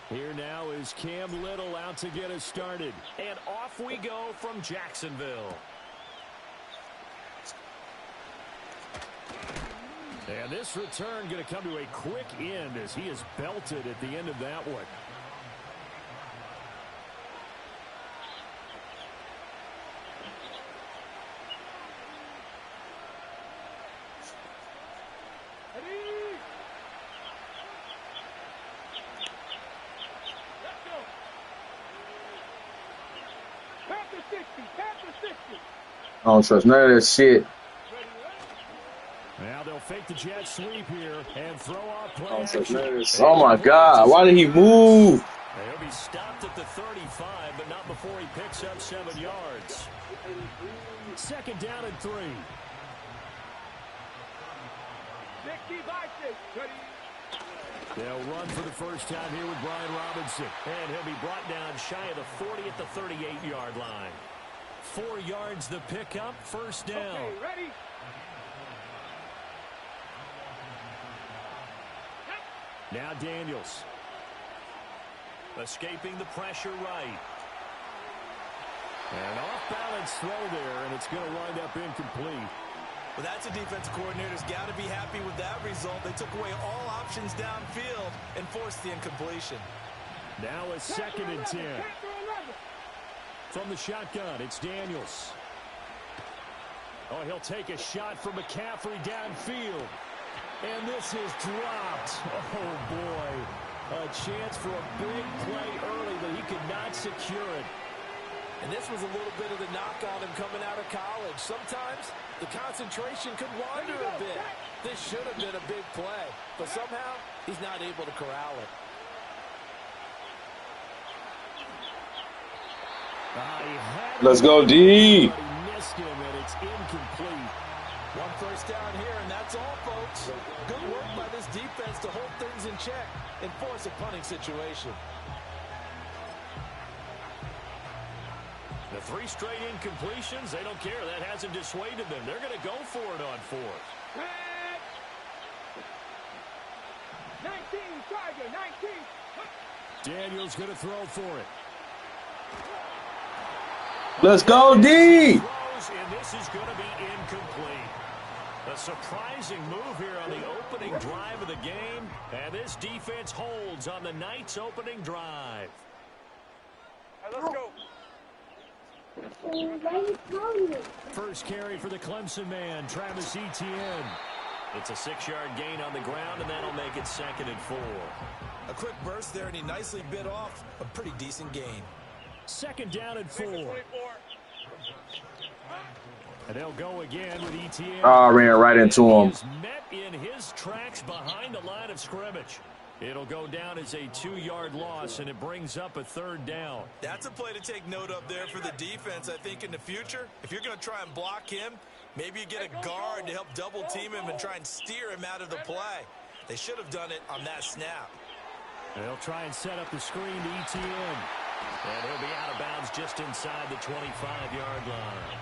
Here now is Cam Little out to get us started. And off we go from Jacksonville. And this return going to come to a quick end as he is belted at the end of that one. I don't trust none of that shit. Now they'll fake the jet sweep here and throw off play. I don't trust none of this. Oh my God! Why did he move? He'll be stopped at the 35, but not before he picks up 7 yards. Second down and 3. They'll run for the first time here with Brian Robinson. And he'll be brought down shy of the 40 at the 38-yard line. 4 yards the pickup, first down. Okay, ready? Now Daniels. Escaping the pressure right. An off-balance throw there, and it's going to wind up incomplete. Well, that's a defensive coordinator's got to be happy with that result. They took away all options downfield and forced the incompletion. Now a 2nd and 10. From the shotgun, it's Daniels. Oh, he'll take a shot from McCaffrey downfield. And this is dropped. Oh, boy. A chance for a big play early, but he could not secure it. And this was a little bit of the knock on him coming out of college. Sometimes the concentration could wander a bit. This should have been a big play, but somehow he's not able to corral it. Let's go, D. He missed him, and it's incomplete. 1 first down here, and that's all, folks. Good work by this defense to hold things in check and force a punting situation. The 3 straight incompletions, they don't care. That hasn't dissuaded them. They're going to go for it on 4th. 19, Tiger, 19. Daniels going to throw for it. Let's go, D. And this is going to be incomplete. A surprising move here on the opening drive of the game. And this defense holds on the Knights' opening drive. All right, let's go. First carry for the Clemson man, Travis Etienne. It's a 6-yard gain on the ground, and that'll make it 2nd and 4. A quick burst there, and he nicely bit off a pretty decent gain. 2nd down and 4. And they'll go again with Etienne. Oh, ran right into him. He is met in his tracks behind the line of scrimmage. It'll go down as a 2-yard loss, and it brings up a 3rd down. That's a play to take note of there for the defense, I think, in the future. If you're going to try and block him, maybe you get a guard to help double-team him and try and steer him out of the play. They should have done it on that snap. They'll try and set up the screen to Etienne. And he'll be out of bounds just inside the 25-yard line.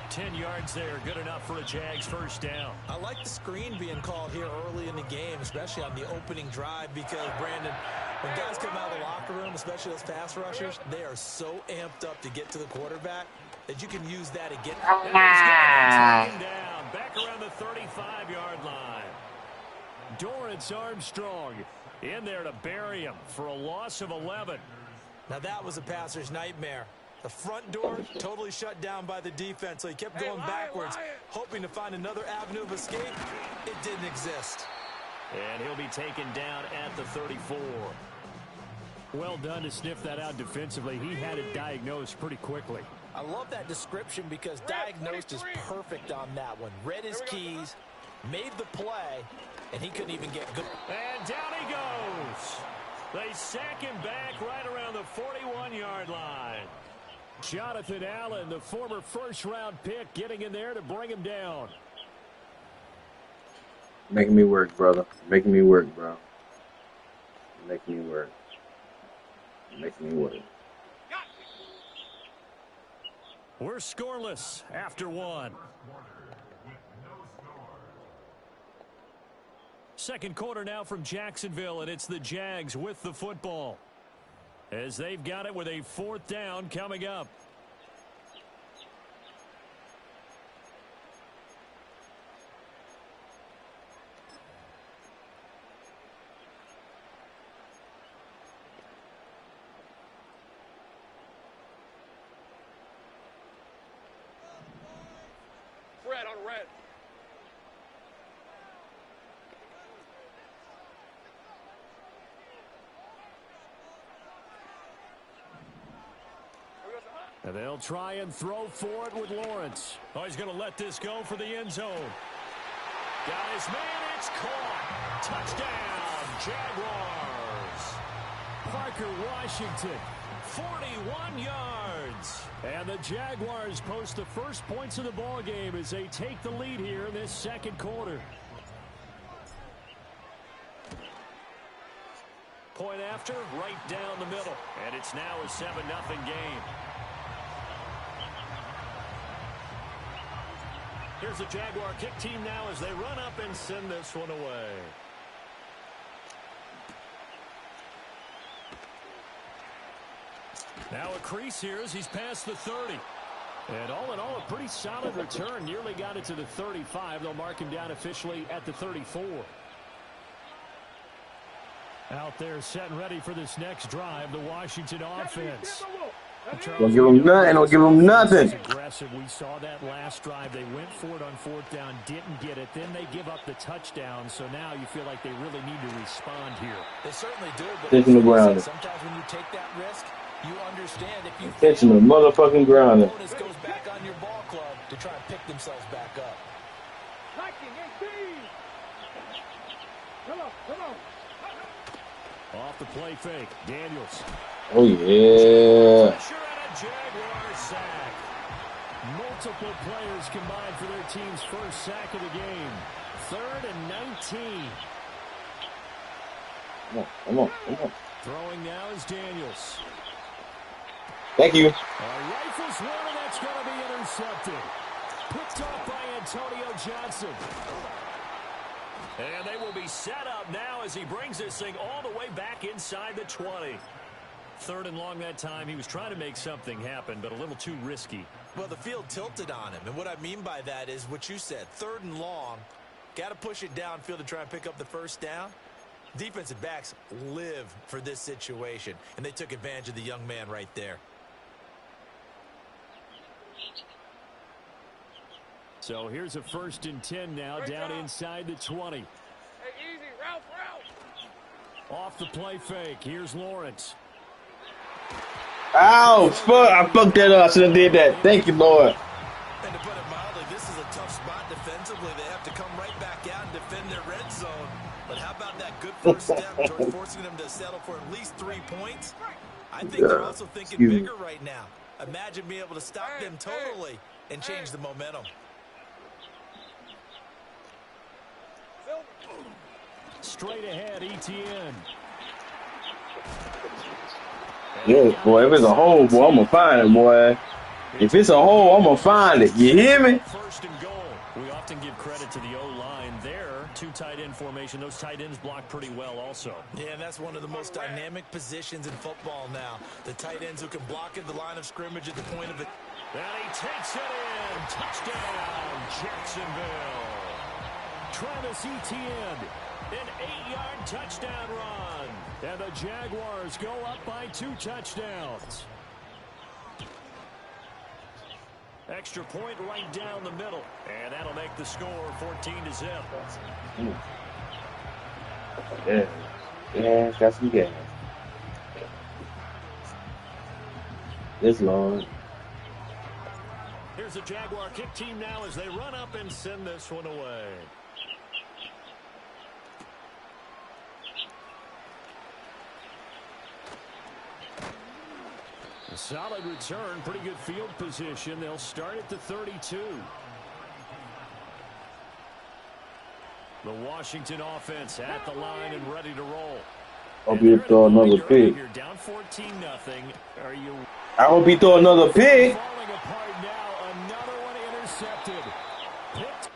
10 yards there, good enough for a Jags first down. I like the screen being called here early in the game, especially on the opening drive, because, Brandon, when guys come out of the locker room, especially those pass rushers, they are so amped up to get to the quarterback that you can use that again. Down, back around the 35-yard line. Dorrance Armstrong in there to bury him for a loss of 11. Now that was a passer's nightmare. The front door totally shut down by the defense, so he kept going backwards, hoping to find another avenue of escape. It didn't exist. And he'll be taken down at the 34. Well done to sniff that out defensively. He had it diagnosed pretty quickly. I love that description because diagnosed is perfect on that one. Read his keys, made the play, and he couldn't even get good. And down he goes. They sack him back right around the 41-yard line. Jonathan Allen, the former first-round pick, getting in there to bring him down. Making me work, brother. Making me work, bro. Making me work. Making me work. We're scoreless after 1. Second quarter now from Jacksonville, and it's the Jags with the football, as they've got it with a 4th down coming up. Red on red. And they'll try and throw for it with Lawrence. Oh, he's going to let this go for the end zone. Got his man, it's caught. Touchdown, Jaguars. Parker Washington, 41 yards. And the Jaguars post the first points of the ball game as they take the lead here in this second quarter. Point after, right down the middle. And it's now a 7-0 game. Here's the Jaguar kick team now as they run up and send this one away. Now a crease here as he's past the 30. And all in all, a pretty solid return. Nearly got it to the 35. They'll mark him down officially at the 34. Out there set and ready for this next drive, the Washington offense. Don't give them nothing. Don't give them nothing. Aggressive. We saw that last drive. They went for it on 4th down, didn't get it. Then they give up the touchdown. So now you feel like they really need to respond here. They certainly do. But Catching the ground. sometimes when you take that risk, you understand if you Catching the motherfucking ground. opponents goes back on your ball club to try and pick themselves back up. Come on. Off the play fake, Daniels. Oh, yeah. Pressure and a Jaguar sack. Multiple players combined for their team's first sack of the game. 3rd and 19. Come on. Throwing now is Daniels. Thank you. Rifles one, and that's going to be intercepted. Picked off by Antonio Johnson. And they will be set up now as he brings this thing all the way back inside the 20. 3rd and long that time. He was trying to make something happen, but a little too risky. Well, the field tilted on him, and what I mean by that is what you said. 3rd and long, got to push it downfield to try and pick up the first down. Defensive backs live for this situation, and they took advantage of the young man right there. So here's a 1st and 10 now, down inside the 20. Hey, easy, Ralph. Off the play fake, here's Lawrence. Ow, fuck. I fucked that up. I should have did that. Thank you, Lord. And to put it mildly, this is a tough spot defensively. They have to come right back out and defend their red zone. But how about that good first step towards forcing them to settle for at least 3 points? I think they're also thinking bigger right now. Imagine being able to stop them totally and change the momentum. Straight ahead, Etienne. Yeah, boy, if it's a hole, boy, I'm going to find it, boy. If it's a hole, I'm going to find it. You hear me? 1st and goal. We often give credit to the O-line there. 2 tight end formation. Those tight ends block pretty well also. Yeah, and that's one of the most dynamic positions in football now. The tight ends who can block at the line of scrimmage at the point of it. And he takes it in. Touchdown, Jacksonville. Travis Etienne. An 8-yard touchdown run. And the Jaguars go up by 2 touchdowns. Extra point right down the middle. And that'll make the score 14-0. Yeah, got some gas. This long. Here's the Jaguar kick team now as they run up and send this one away. A solid return, pretty good field position. They'll start at the 32. The Washington offense at the line and ready to roll. I hope you throw another pick. Down 14-0. Are you? I hope you throw another pick. Falling apart now. Another one intercepted. Picked.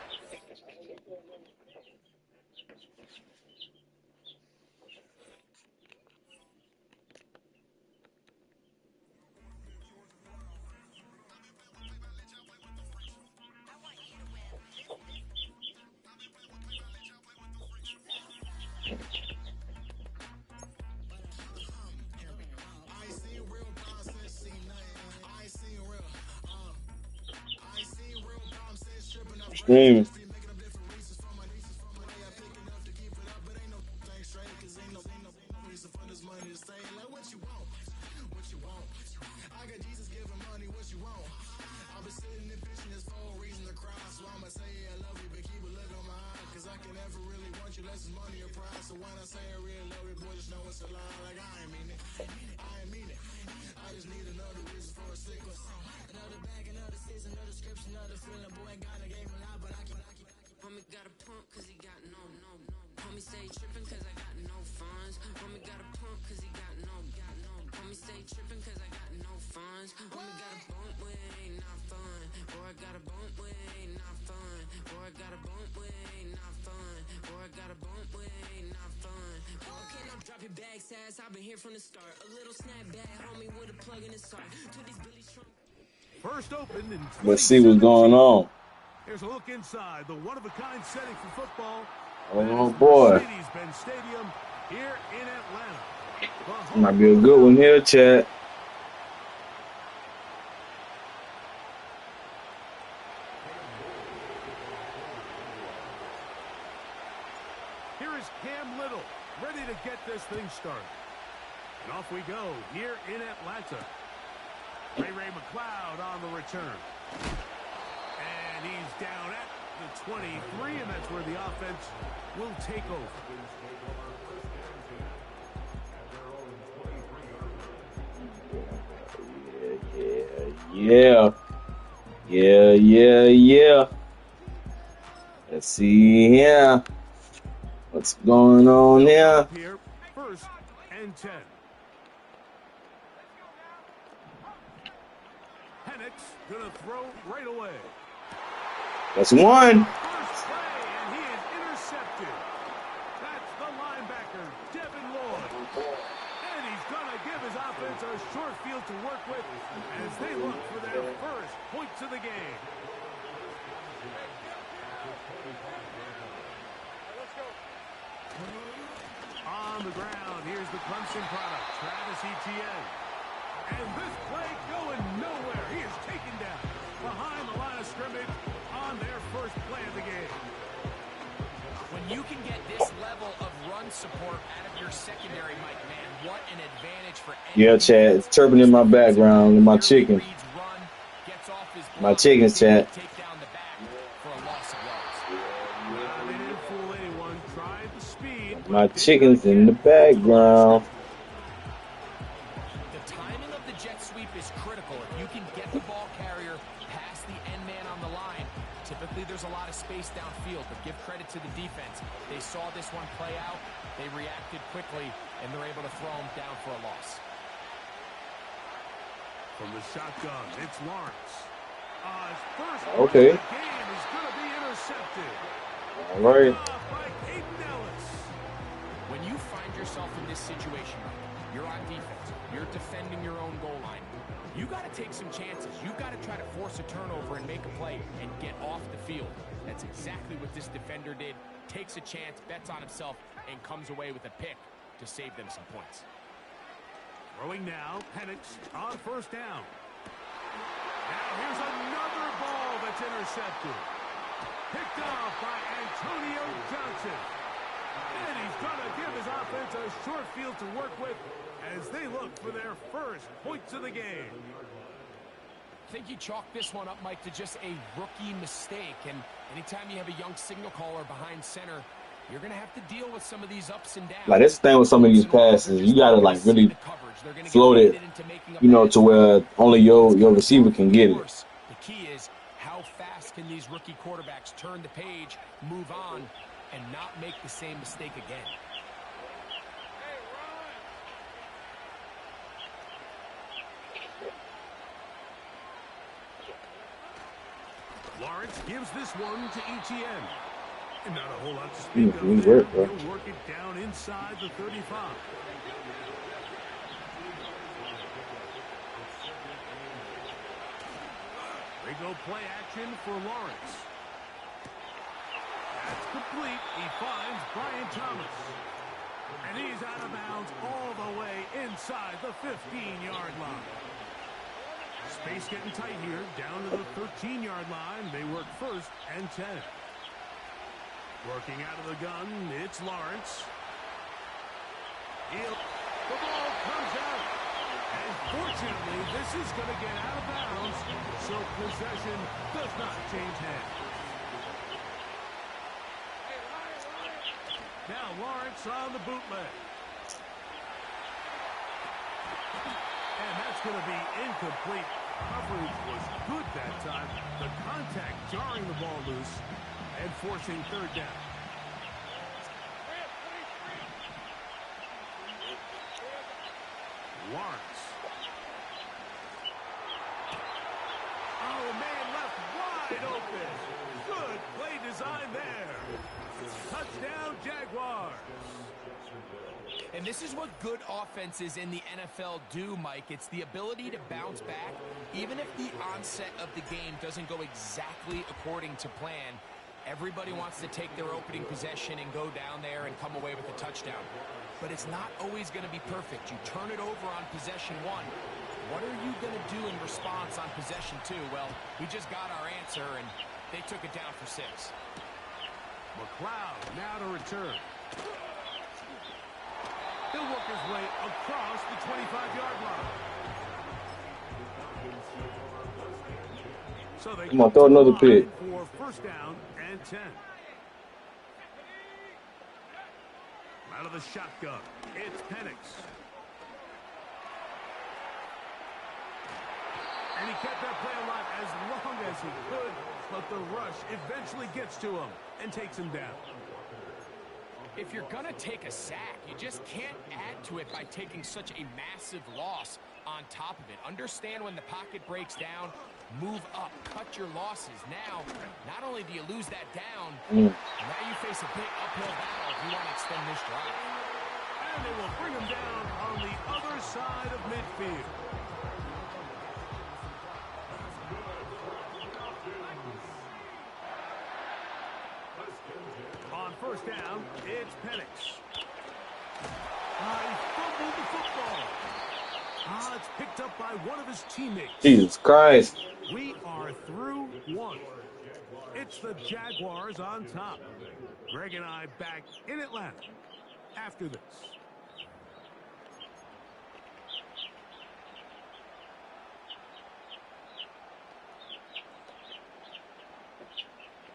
screaming. First open in Let's see what's going on. Here's a look inside the one-of-a-kind setting for football. Oh boy. Mercedes-Benz Stadium here in Atlanta. Might be a good one here, Chad. Here is Cam Little, ready to get this thing started. And off we go here in Atlanta. Ray McLeod on the return. And he's down at the 23, and that's where the offense will take over. Yeah. Let's see here. What's going on here? Here, 1st and 10. Penix gonna throw right away. That's one. First play, and he is intercepted. That's the linebacker, Devin Lloyd. And he's gonna give his offense a short field to work with as they look for their first points of the game. On the ground, here's the Clemson product, Travis Etienne. And this play going nowhere. He is taken down behind the line of scrimmage on their first play of the game. When you can get this level of run support out of your secondary, Mike, man, what an advantage for any. Yeah, Chad. It's chirping in my background. My chicken. My chickens, Chad. Take down the back for a loss of yards. They didn't fool anyone. Tried the speed. My chicken's in the background. The timing of the jet sweep is critical. If you can get the ball carrier past the end man on the line, typically there's a lot of space downfield, but give credit to the defense. They saw this one play out, they reacted quickly, and they're able to throw him down for a loss. From the shotgun, it's Lawrence. His first Okay. run of the game is going to be intercepted. All right. By Aiden Ellis. When you find yourself in this situation, you're on defense, you're defending your own goal line, you got to take some chances. You've got to try to force a turnover and make a play and get off the field. That's exactly what this defender did. Takes a chance, bets on himself, and comes away with a pick to save them some points. Throwing now, Penix on first down. Now here's another ball that's intercepted. Picked off by Antonio Johnson. And he's going to give his offense a short field to work with as they look for their first points of the game. I think you chalk this one up, Mike, to just a rookie mistake. And anytime you have a young signal caller behind center, you're going to have to deal with some of these ups and downs. Like, that's the thing with some of these passes. You got to, like, really float it, you know, to where only your receiver can get it. The key is how fast can these rookie quarterbacks turn the page, move on, and not make the same mistake again. Lawrence gives this one to Etienne. And not a whole lot to speak of We there. work, bro. He'll work it down inside the 35. They go play action for Lawrence. That's complete. He finds Brian Thomas. And he's out of bounds all the way inside the 15-yard line. Space getting tight here. Down to the 13-yard line. They work first and 10. Working out of the gun, it's Lawrence. The ball comes out. And fortunately, this is going to get out of bounds, so possession does not change hands. Now Lawrence on the bootleg. And that's going to be incomplete. Coverage was good that time. The contact jarring the ball loose and forcing third down. Lawrence. Oh, man, left wide open. Good play design there. Touchdown, Jaguars. And this is what good offenses in the NFL do, Mike. It's the ability to bounce back, even if the onset of the game doesn't go exactly according to plan. Everybody wants to take their opening possession and go down there and come away with a touchdown. But it's not always going to be perfect. You turn it over on possession one. What are you going to do in response on possession two? Well, we just got our answer, and they took it down for 6. McLeod now to return. He'll work his way across the 25-yard line. So they Come on, throw another pick. For first down and 10. Out of the shotgun, it's Penix. And he kept that play alive as long as he could, but the rush eventually gets to him and takes him down. If you're going to take a sack, you just can't add to it by taking such a massive loss on top of it. Understand when the pocket breaks down, move up, cut your losses. Now, not only do you lose that down, now you face a big uphill battle if you want to extend this drive. And they will bring him down on the other side of midfield. On first down, it's Penix. He fumbled the football. It's picked up by one of his teammates. Jesus Christ. We are through one. It's the Jaguars on top. Greg and I back in Atlanta after this.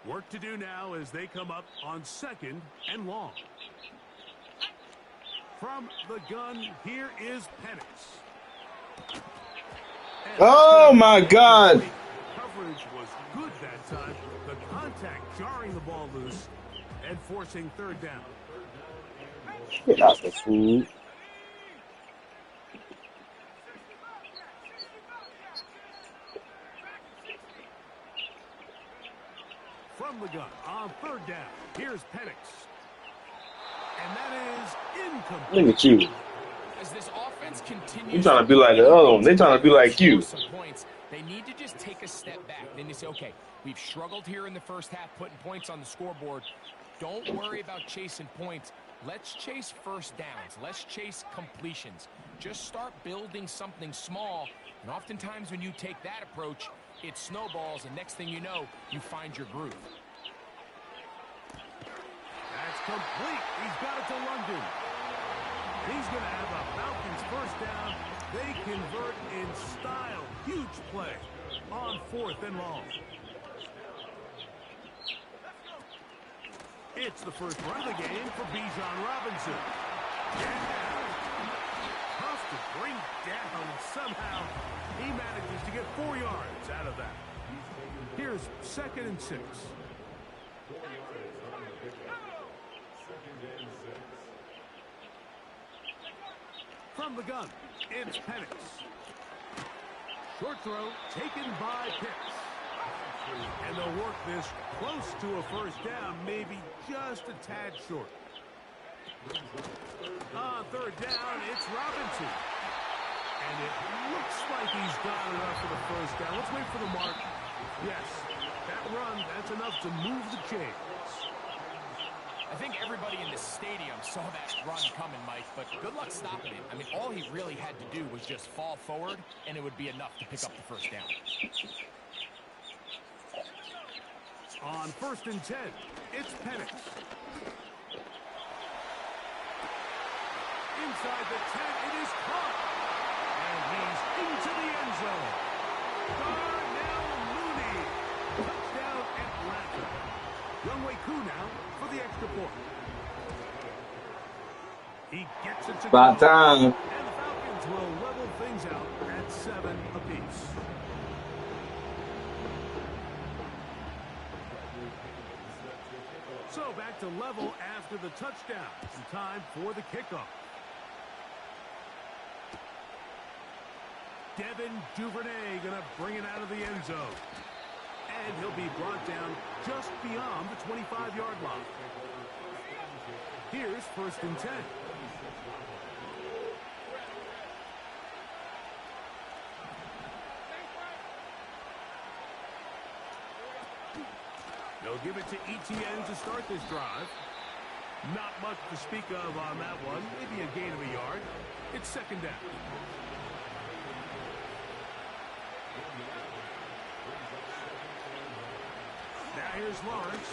Work to do now as they come up on second and long. From the gun, here is Penix. Oh, my God. Coverage was good that time. The contact jarring the ball loose and forcing third down. Get out the food. From the gun on third down, here's Penix. And that is incomplete. Look at you. As this offense continues, You trying to be like the other one. They trying to be like you. They need to just take a step back. Then you say, okay, we've struggled here in the first half, putting points on the scoreboard. Don't worry about chasing points. Let's chase first downs. Let's chase completions. Just start building something small. And oftentimes when you take that approach, it snowballs, and next thing you know, you find your groove. That's complete. He's got it to London. He's going to have a Falcons first down. They convert in style. Huge play on fourth and long. It's the first run of the game for Bijan Robinson. Yeah. Tough to bring down, and somehow he manages to get 4 yards out of that. Here's second and 6. From the gun, it's Penix. Short throw taken by Pitts. And they'll work this close to a first down, maybe just a tad short. On third down, it's Robinson. And it looks like he's got enough for the first down. Let's wait for the mark. Yes, that run, that's enough to move the chains. I think everybody in the stadium saw that run coming, Mike, but good luck stopping it. I mean, all he really had to do was just fall forward, and it would be enough to pick up the first down. On 1st and 10, it's Penix. Inside the 10, it is caught. And he's into the end zone. Darnell Mooney. Touchdown, Atlanta. Younghoe Koo now for the extra point. He gets it to About go. time. And the Falcons will level things out at 7 apiece. So back to level after the touchdown. And time for the kickoff. Devin Duvernay going to bring it out of the end zone. And he'll be brought down just beyond the 25-yard line. Here's 1st and 10. They'll give it to Etienne to start this drive. Not much to speak of on that one. Maybe a gain of a yard. It's 2nd down. Now here's Lawrence.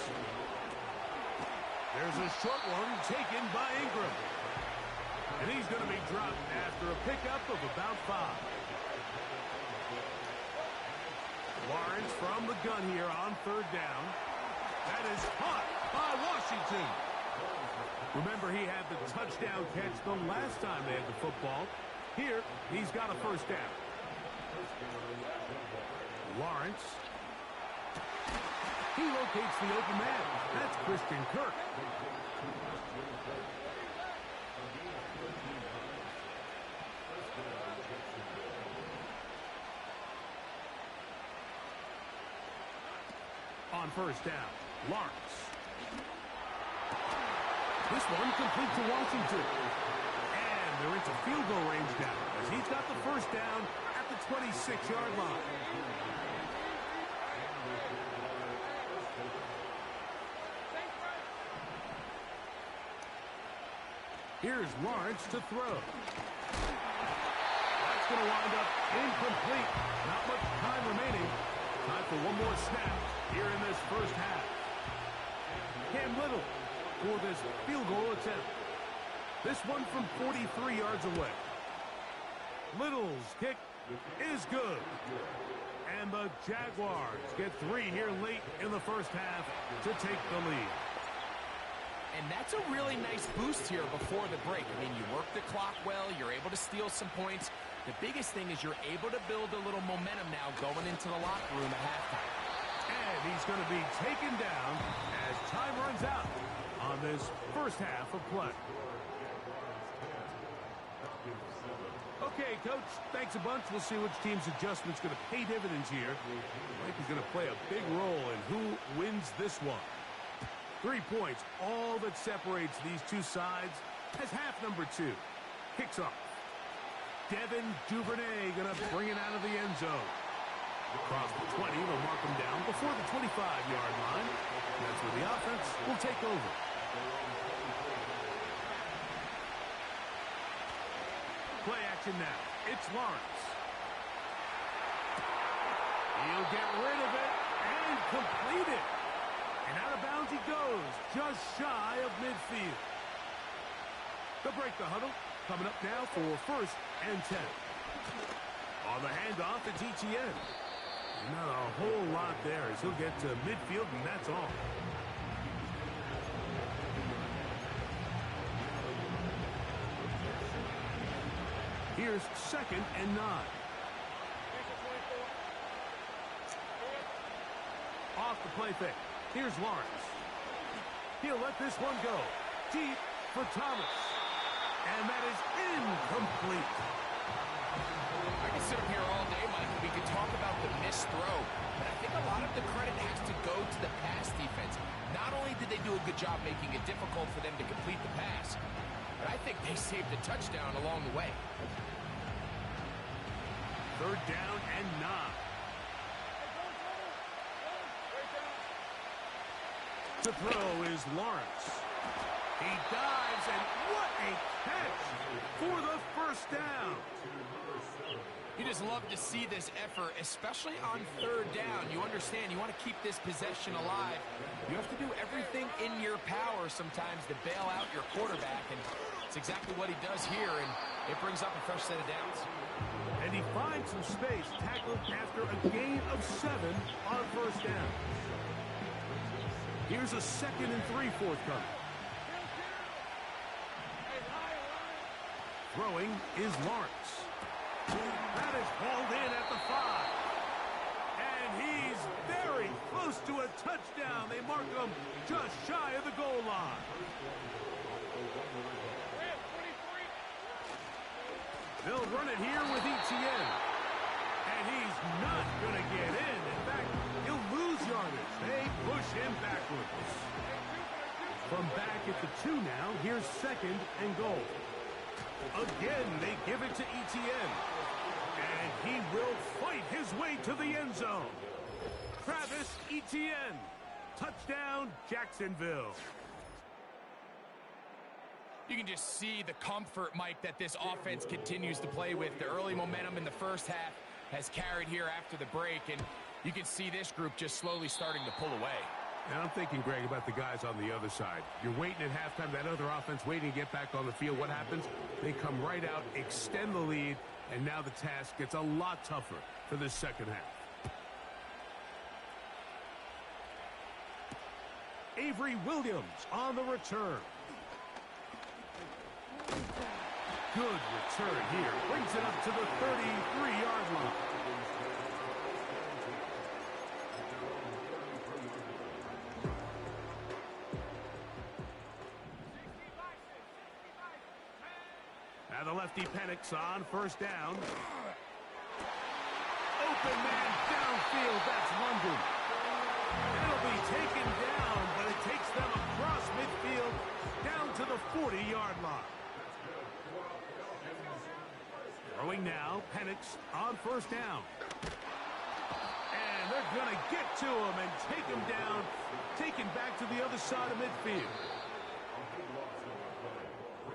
There's a short one taken by Ingram. And he's going to be dropped after a pickup of about 5. Lawrence from the gun here on 3rd down. That is caught by Washington. Remember, he had the touchdown catch the last time they had the football. Here, he's got a 1st down. Lawrence. He locates the open man. That's Christian Kirk. On 1st down, Lawrence. This one complete to Washington. And they're into field goal range now as he's got the 1st down at the 26-yard line. Here's Lawrence to throw. That's going to wind up incomplete. Not much time remaining. Time for one more snap here in this 1st half. Cam Little for this field goal attempt. This one from 43 yards away. Little's kick is good. And the Jaguars get 3 here late in the 1st half to take the lead. And that's a really nice boost here before the break. I mean, you work the clock well. You're able to steal some points. The biggest thing is you're able to build a little momentum now going into the locker room at halftime. And he's going to be taken down as time runs out on this 1st half of play. Okay, Coach, thanks a bunch. We'll see which team's adjustment's going to pay dividends here. Mike is going to play a big role in who wins this one. 3 points, all that separates these two sides as half number 2 kicks off. Devin Duvernay going to bring it out of the end zone. Across the 20, they'll mark him down before the 25-yard line. That's where the offense will take over. Play action now. It's Lawrence. He'll get rid of it and complete it. And out of bounds he goes, just shy of midfield. They'll break the huddle. Coming up now for 1st and 10. On the handoff, it's Etienne. Not a whole lot there as he'll get to midfield, and that's all. Here's 2nd and 9. Off the play fake. Here's Lawrence. He'll let this one go. Deep for Thomas. And that is incomplete. I could sit up here all day, Mike, and we could talk about the missed throw, but I think a lot of the credit has to go to the pass defense. Not only did they do a good job making it difficult for them to complete the pass, but I think they saved a touchdown along the way. 3rd down and 9. To throw is Lawrence. He dives, and what a catch for the first down. You just love to see this effort, especially on third down. You understand, you want to keep this possession alive. You have to do everything in your power sometimes to bail out your quarterback, and it's exactly what he does here, and it brings up a fresh set of downs. And he finds some space, tackled after a gain of 7 on first down. Here's a 2nd and 3 forthcoming. Throwing is Lawrence. That is hauled in at the 5. And he's very close to a touchdown. They mark him just shy of the goal line. They'll run it here with Etienne. And he's not going to get in. In fact, he'll lose yardage. They push him backwards. From back at the 2 now, here's 2nd and goal. Again, they give it to Etienne. And he will fight his way to the end zone. Travis Etienne. Touchdown, Jacksonville. You can just see the comfort, Mike, that this offense continues to play with. The early momentum in the first half has carried here after the break, and you can see this group just slowly starting to pull away. And I'm thinking, Greg, about the guys on the other side. You're waiting at halftime, that other offense waiting to get back on the field. What happens? They come right out, extend the lead, and now the task gets a lot tougher for this second half. Avery Williams on the return. Good return here. Brings it up to the 33-yard line. Now the lefty Penix on first down. Open man downfield. That's London. It'll be taken down, but it takes them across midfield down to the 40-yard line. Throwing now, Penix on first down. And they're going to get to him and take him down, taken back to the other side of midfield.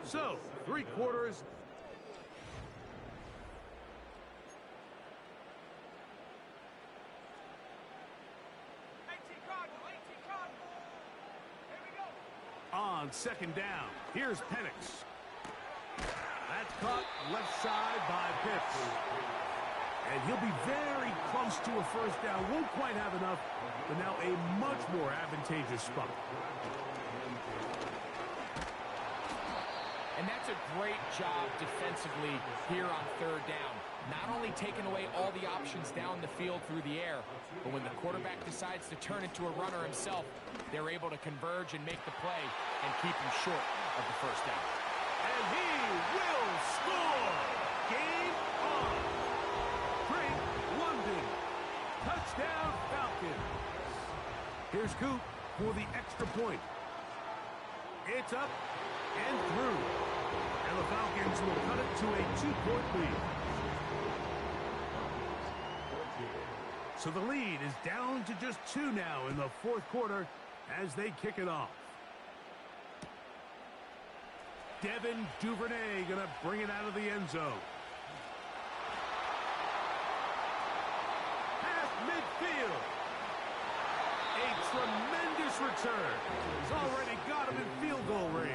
So, 3 quarters. On second down, here's Penix. That's caught left side by Pitts. And he'll be very close to a first down. Won't quite have enough, but now a much more advantageous spot. And that's a great job defensively here on third down. Not only taking away all the options down the field through the air, but when the quarterback decides to turn into a runner himself, they're able to converge and make the play and keep him short of the first down. And he will score! Game on! Drake London. Touchdown Falcons. Here's Coop for the extra point. It's up and through. And the Falcons will cut it to a 2-point lead. So the lead is down to just 2 now in the fourth quarter as they kick it off. Devin Duvernay going to bring it out of the end zone. Half midfield. A tremendous return. He's already got him in field goal range.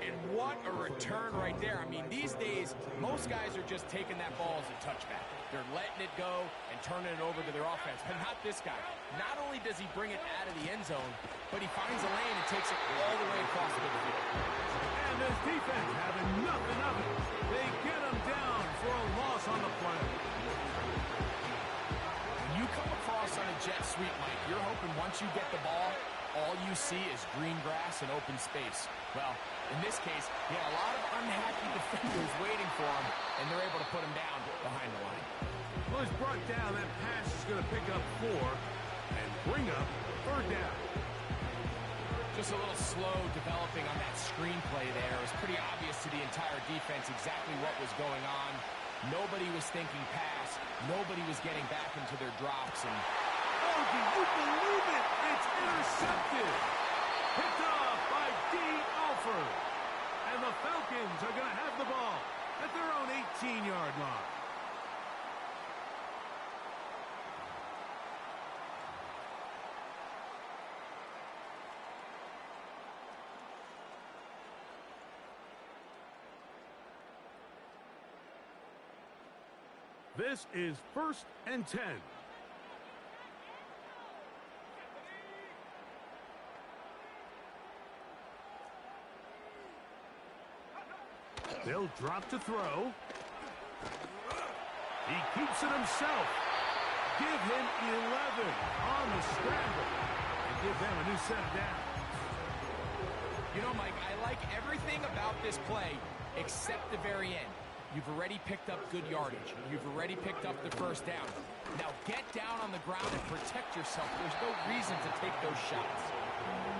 And what a return right there. I mean, these days, most guys are just taking that ball as a touchback. They're letting it go and turning it over to their offense. But not this guy. Not only does he bring it out of the end zone, but he finds a lane and takes it all the way across the midfield. And this defense having nothing of it. They get him down for a loss on the play. When you come across on a jet sweep, Mike, you're hoping once you get the ball, all you see is green grass and open space. Well, in this case, he had a lot of unhappy defenders waiting for him, and they're able to put him down behind the line. Well, it's brought down. That pass is going to pick up 4 and bring up third down. Just a little slow developing on that screenplay there. It was pretty obvious to the entire defense exactly what was going on. Nobody was thinking pass. Nobody was getting back into their drops. And oh, do you believe it? It's intercepted. Picked off by Dee Alford. And the Falcons are going to have the ball at their own 18-yard line. This is 1st and 10. They'll drop to throw. He keeps it himself. Give him 11 on the scramble. And give them a new set of downs. You know, Mike, I like everything about this play except the very end. You've already picked up good yardage. You've already picked up the first down. Now get down on the ground and protect yourself. There's no reason to take those shots.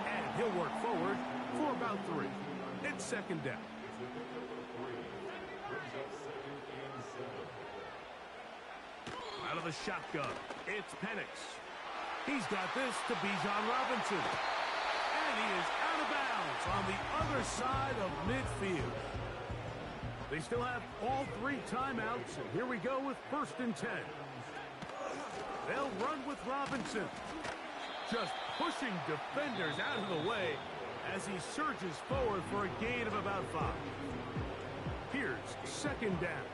And he'll work forward for about 3. It's 2nd down. Out of the shotgun, it's Penix. He's got this to Bijan Robinson. And he is out of bounds on the other side of midfield. They still have all 3 timeouts, and here we go with 1st and 10. They'll run with Robinson. Just pushing defenders out of the way as he surges forward for a gain of about 5. Here's 2nd down.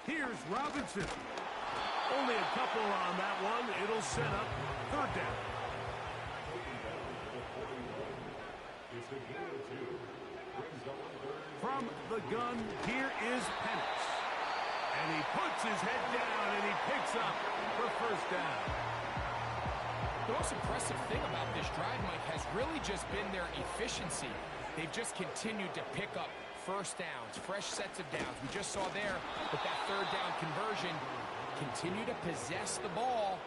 Here's Robinson. Only a couple on that one. It'll set up 3rd down. From the gun, here is Penix. And he puts his head down and he picks up the 1st down. The most impressive thing about this drive, Mike, has really just been their efficiency. They've just continued to pick up first downs, fresh sets of downs. We just saw there with that 3rd down conversion, continue to possess the ball.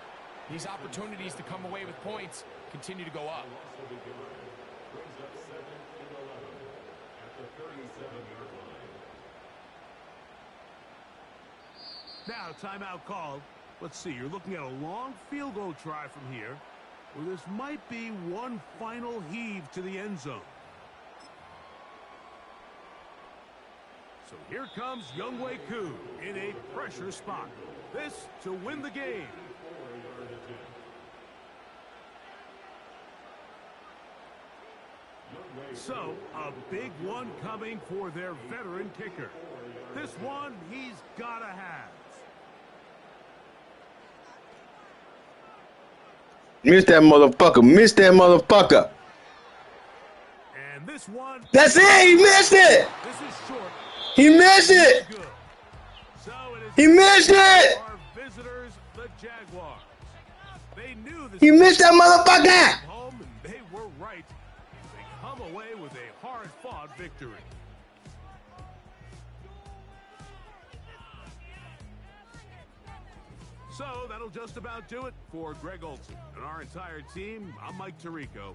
These opportunities to come away with points continue to go up. Now, timeout called. Let's see, you're looking at a long field goal try from here, where this might be one final heave to the end zone. So here comes Younghoe Koo in a pressure spot. This to win the game. So, a big one coming for their veteran kicker. This one he's got to have. Miss that motherfucker. Miss that motherfucker. And this one. That's it. He missed it. This is short. He missed it. Good. So it is. He missed it. Our visitors, the Jaguars. They knew this. He missed that motherfucker. Home, and they were right. They come away with a hard-fought victory. So that'll just about do it for Greg Olsen and our entire team. I'm Mike Tirico.